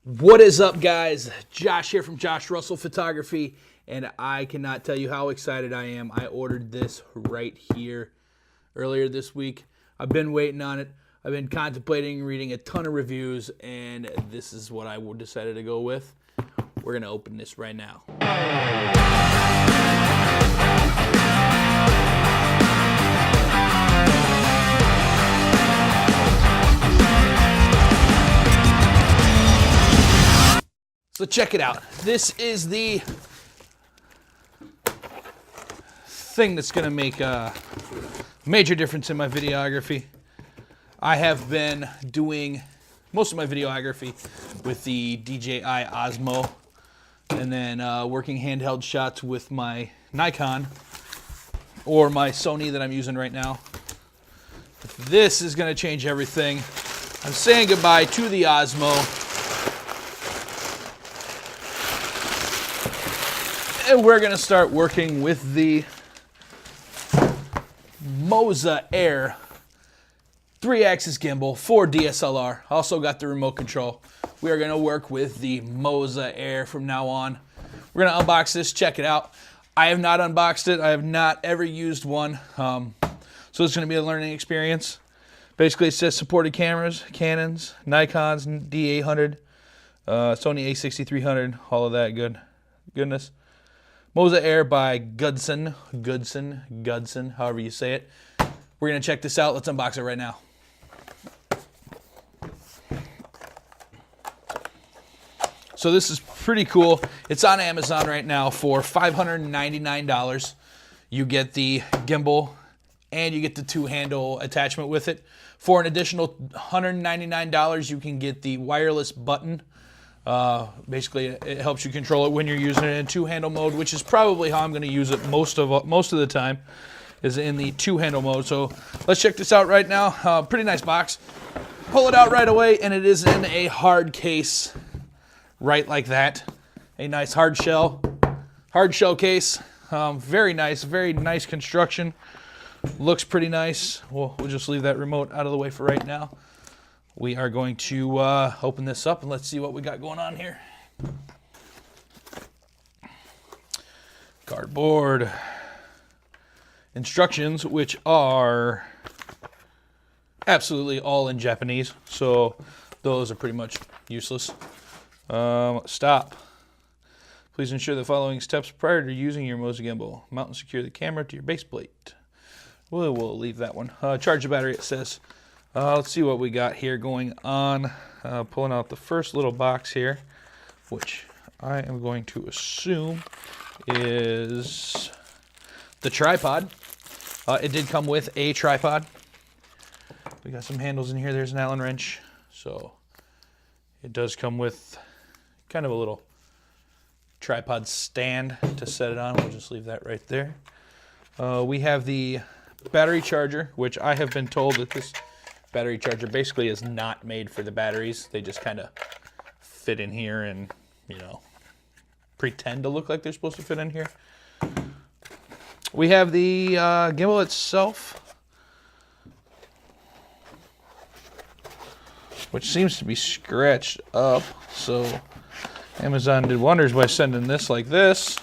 What is up, guys? Josh here from Josh Russell Photography, and I cannot tell you how excited I am. I ordered this right here earlier this week. I've been waiting on it. I've been contemplating reading a ton of reviews, and this is what I decided to go with. We're going to open this right now. So check it out. This is the thing that's going to make a major difference in my videography. I have been doing most of my videography with the DJI Osmo, and then working handheld shots with my Nikon or my Sony that I'm using right now. This is going to change everything. I'm saying goodbye to the Osmo. And we're going to start working with the Moza Air 3-axis gimbal for DSLR. Also got the remote control. We are going to work with the Moza Air from now on. We're going to unbox this, check it out. I have not unboxed it. I have not ever used one. So it's going to be a learning experience. Basically, it says supported cameras, Canons, Nikons, D800, Sony A6300, all of that goodness. Moza Air by Gudson, however you say it. We're going to check this out. Let's unbox it right now. So this is pretty cool. It's on Amazon right now for $599. You get the gimbal and you get the two-handle attachment with it. For an additional $199, you can get the wireless button. Basically, it helps you control it when you're using it in two-handle mode, which is probably how I'm going to use it most of the time, is in the two-handle mode. So let's check this out right now. Pretty nice box. Pull it out right away, and it is in a hard case, right like that. A nice hard shell case. Very nice construction. Looks pretty nice. We'll just leave that remote out of the way for right now. We are going to open this up and let's see what we got going on here. Cardboard. Instructions, which are absolutely all in Japanese, so those are pretty much useless. Stop. Please ensure the following steps prior to using your Moza gimbal. Mount and secure the camera to your base plate. We'll leave that one. Charge the battery, it says. Let's see what we got here going on. Pulling out the first little box here, which I am going to assume is the tripod. It did come with a tripod. We got some handles in here. There's an Allen wrench. So it does come with kind of a little tripod stand to set it on. We'll just leave that right there. We have the battery charger, which I have been told that this battery charger basically is not made for the batteries. They just kind of fit in here and, you know, pretend to look like they're supposed to fit in here. We have the gimbal itself, which seems to be scratched up. So Amazon did wonders by sending this like this.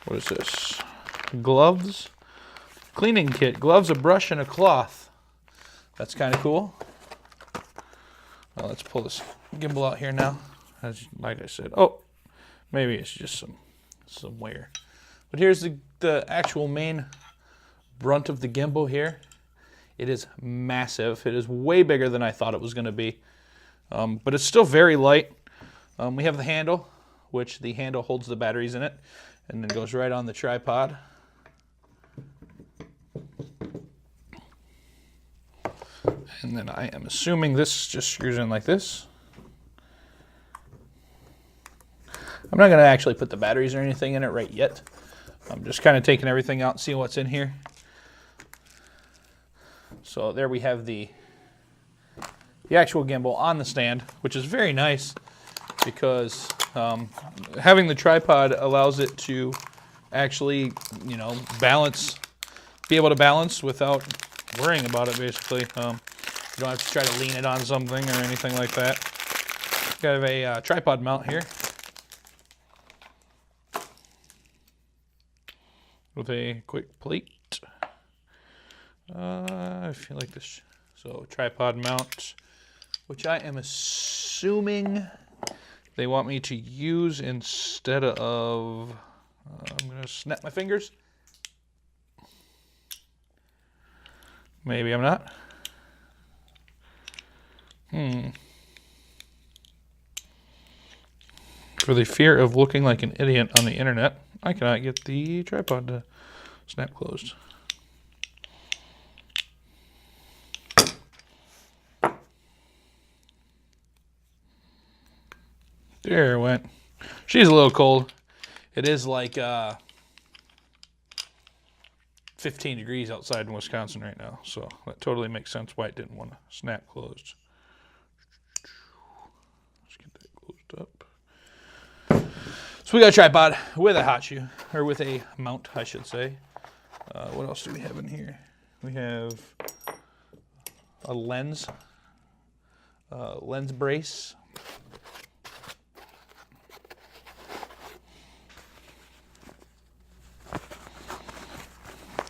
What is this? Gloves? Cleaning kit. Gloves, a brush, and a cloth. That's kind of cool. Well, let's pull this gimbal out here now. Like I said, oh, maybe it's just some wear. But here's the actual main brunt of the gimbal here. It is massive. It is way bigger than I thought it was going to be. But it's still very light. We have the handle, which the handle holds the batteries in it, and then goes right on the tripod. And then I am assuming this just screws in like this. I'm not going to actually put the batteries or anything in it right yet. I'm just kind of taking everything out and seeing what's in here. So there we have the actual gimbal on the stand, which is very nice because having the tripod allows it to actually, you know, be able to balance without worrying about it, basically. You don't have to try to lean it on something or anything like that. Got a tripod mount here with a quick plate. I feel like this. So tripod mount, which I am assuming they want me to use instead of. I'm gonna snap my fingers. Maybe I'm not. For the fear of looking like an idiot on the internet, I cannot get the tripod to snap closed. There it went. She's a little cold. It is like 15 degrees outside in Wisconsin right now, so that totally makes sense why it didn't want to snap closed. Let's get that closed up. So we got a tripod with a hot shoe, or with a mount, I should say. What else do we have in here? We have a lens brace.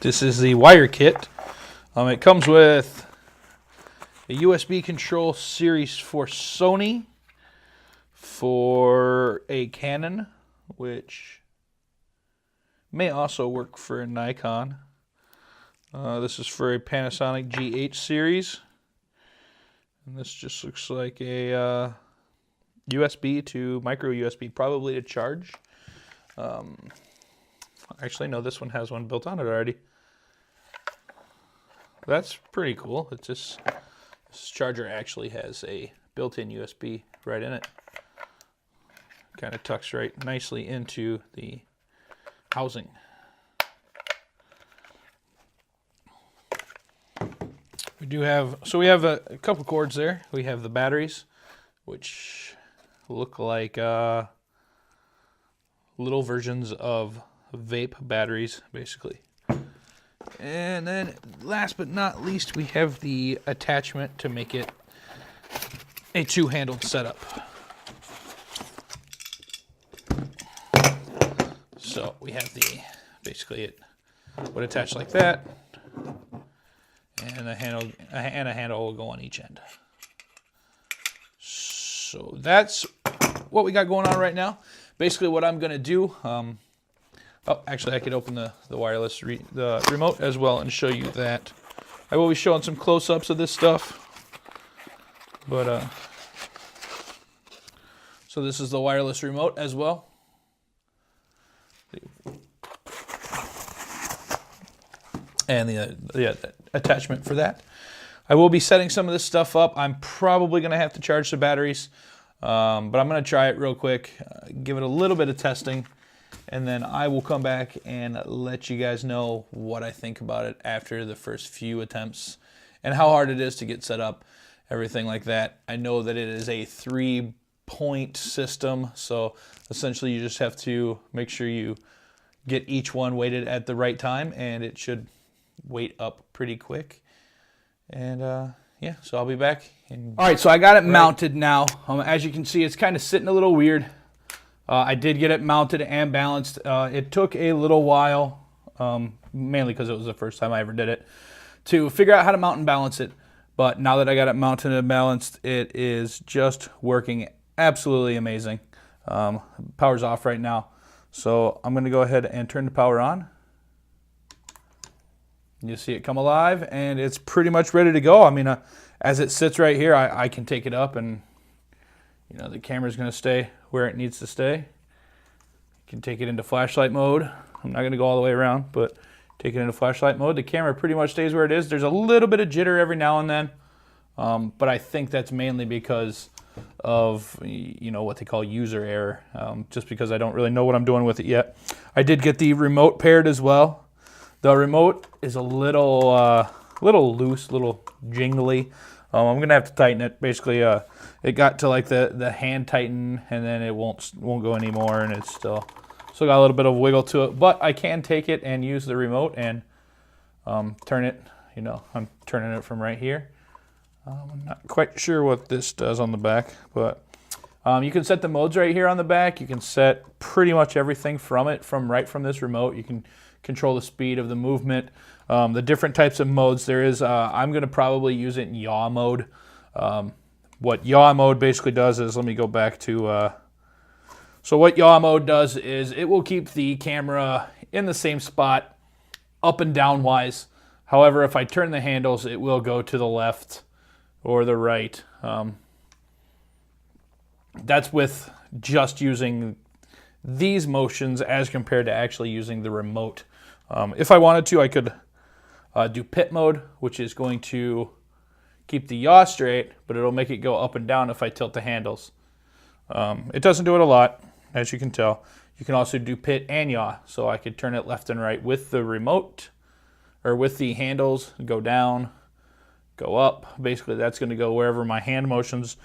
This is the wire kit. It comes with a USB control series for Sony, for a Canon, which may also work for a Nikon. This is for a Panasonic GH series. And this just looks like a USB to micro USB, probably to charge. Actually, no, this one has one built on it already. That's pretty cool. It's just, this charger actually has a built-in USB right in it. Kind of tucks right nicely into the housing. We do have, so we have a couple cords there. We have the batteries, which look like little versions of vape batteries, basically. And then last but not least, we have the attachment to make it a two-handled setup. So we have the, basically it would attach like that, and a handle will go on each end. So that's what we got going on right now. Basically what I'm gonna do, oh, actually, I could open the wireless the remote as well and show you that. I will be showing some close-ups of this stuff. But, so this is the wireless remote as well. And the attachment for that. I will be setting some of this stuff up. I'm probably going to have to charge the batteries. But I'm going to try it real quick, give it a little bit of testing. And then I will come back and let you guys know what I think about it after the first few attempts and how hard it is to get set up, everything like that. I know that it is a 3-point system, so essentially you just have to make sure you get each one weighted at the right time, and it should weight up pretty quick. And yeah, so I'll be back. All right, so I got it mounted now. As you can see, it's kind of sitting a little weird. I did get it mounted and balanced. It took a little while, mainly because it was the first time I ever did it, to figure out how to mount and balance it. But now that I got it mounted and balanced, it is just working absolutely amazing. Power's off right now. So I'm going to go ahead and turn the power on. You see it come alive, and it's pretty much ready to go. I mean, as it sits right here, I can take it up, and you know, the camera's going to stay where it needs to stay. You can take it into flashlight mode. I'm not going to go all the way around, but take it into flashlight mode. The camera pretty much stays where it is. There's a little bit of jitter every now and then, but I think that's mainly because of, you know, what they call user error, just because I don't really know what I'm doing with it yet. I did get the remote paired as well. The remote is a little loose, little jingly. I'm gonna have to tighten it. Basically, it got to like the hand tighten, and then it won't go anymore, and it's still got a little bit of wiggle to it. But I can take it and use the remote and turn it. You know, I'm turning it from right here. I'm not quite sure what this does on the back, but You can set the modes right here on the back. You can set pretty much everything from it, right from this remote. You can control the speed of the movement, the different types of modes there is. I'm going to probably use it in yaw mode. What yaw mode basically does is, let me go back to, so what yaw mode does is it will keep the camera in the same spot, up and down wise. However, if I turn the handles, it will go to the left or the right. That's with just using these motions as compared to actually using the remote. If I wanted to, I could do pit mode, which is going to keep the yaw straight, but it'll make it go up and down if I tilt the handles. It doesn't do it a lot, as you can tell. You can also do pit and yaw, so I could turn it left and right with the remote, or with the handles, go down, go up. Basically, that's going to go wherever my hand motions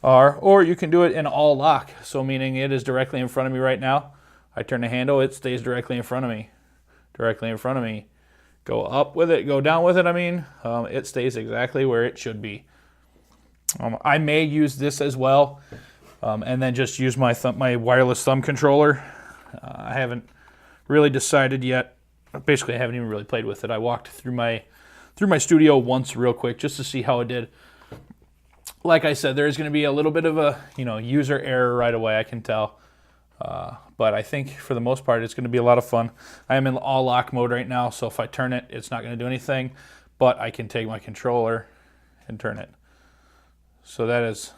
are. Or you can do it in all lock, so meaning it is directly in front of me right now. I turn the handle, it stays directly in front of me. Directly in front of me. Go up with it, go down with it, it stays exactly where it should be. I may use this as well, and then just use my wireless thumb controller. I haven't really decided yet. Basically, I haven't even really played with it. I walked through my studio once real quick just to see how it did. Like I said, there's going to be a little bit of a user error right away, I can tell. But I think for the most part, it's going to be a lot of fun. I am in all lock mode right now, so if I turn it, it's not going to do anything. But I can take my controller and turn it. So that's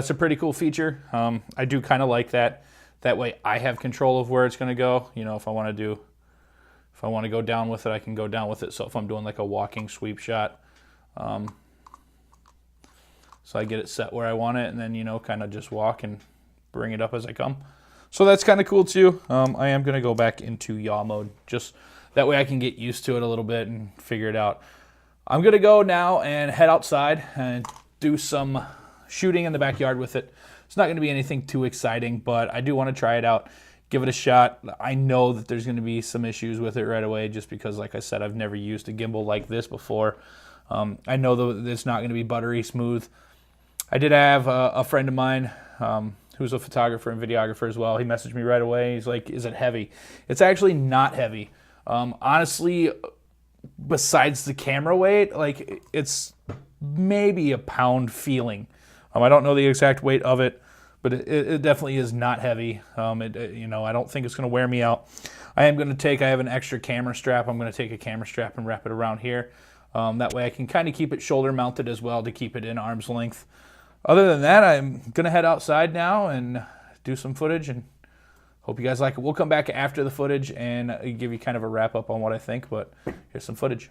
a pretty cool feature. I do kind of like that. That way, I have control of where it's going to go. If I want to go down with it, I can go down with it. So if I'm doing like a walking sweep shot, so I get it set where I want it, and then kind of just walk and bring it up as I come. So that's kind of cool too. I am going to go back into yaw mode, just that way I can get used to it a little bit and figure it out. I'm going to go now and head outside and do some shooting in the backyard with it. It's not going to be anything too exciting, but I do want to try it out, give it a shot. I know that there's going to be some issues with it right away just because, like I said, I've never used a gimbal like this before. I know that it's not going to be buttery smooth. I did have a friend of mine who's a photographer and videographer as well. He messaged me right away. He's like, is it heavy? It's actually not heavy. Honestly, besides the camera weight, like it's maybe a pound feeling. I don't know the exact weight of it, but it definitely is not heavy. I don't think it's going to wear me out. I have an extra camera strap. I'm going to take a camera strap and wrap it around here. That way I can kind of keep it shoulder mounted as well to keep it in arm's length. Other than that, I'm going to head outside now and do some footage, and hope you guys like it. We'll come back after the footage and give you kind of a wrap up on what I think, but here's some footage.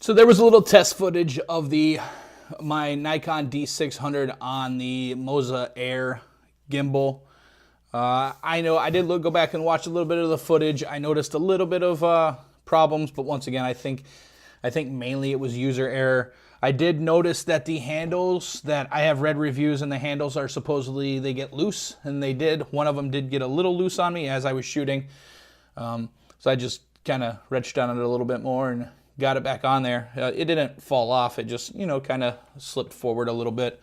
So there was a little test footage of my Nikon D600 on the Moza Air gimbal. I know I did go back and watch a little bit of the footage. I noticed a little bit of problems, but once again, I think I think mainly it was user error. I did notice that the handles, that I have read reviews and the handles are supposedly, they get loose, and they did. One of them did get a little loose on me as I was shooting. So I just kind of retched on it a little bit more and got it back on there. It didn't fall off. It just, you know, kind of slipped forward a little bit.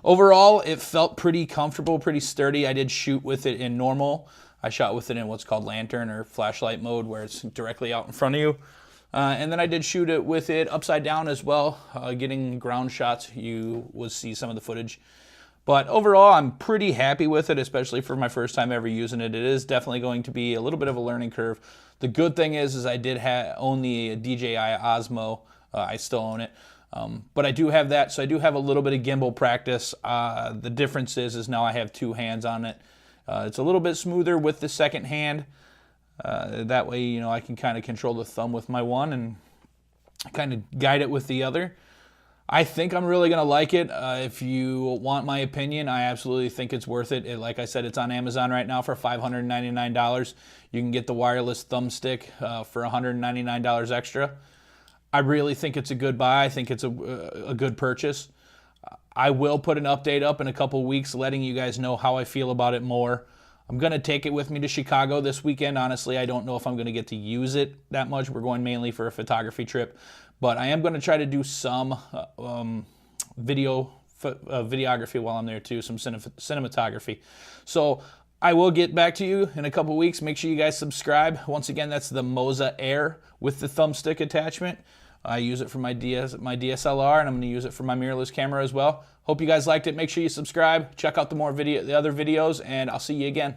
Overall, it felt pretty comfortable, pretty sturdy. I did shoot with it in normal. I shot with it in what's called lantern or flashlight mode, where it's directly out in front of you. And then I did shoot it with it upside down as well, getting ground shots. You will see some of the footage. But overall, I'm pretty happy with it, especially for my first time ever using it. It is definitely going to be a little bit of a learning curve. The good thing is I did own the DJI Osmo. I still own it. But I do have that, so I do have a little bit of gimbal practice. The difference is now I have two hands on it. It's a little bit smoother with the second hand. That way, you know, I can kind of control the thumb with my one and kind of guide it with the other. I think I'm really going to like it. If you want my opinion, I absolutely think it's worth it. Like I said, it's on Amazon right now for $599. You can get the wireless thumbstick for $199 extra. I really think it's a good buy. I think it's a good purchase. I will put an update up in a couple weeks letting you guys know how I feel about it more. I'm going to take it with me to Chicago this weekend. Honestly, I don't know if I'm going to get to use it that much. We're going mainly for a photography trip. But I am going to try to do some videography while I'm there too, some cinematography. So I will get back to you in a couple weeks. Make sure you guys subscribe. Once again, that's the Moza Air with the thumbstick attachment. I use it for my DSLR, and I'm going to use it for my mirrorless camera as well. Hope you guys liked it. Make sure you subscribe. Check out the other videos, and I'll see you again.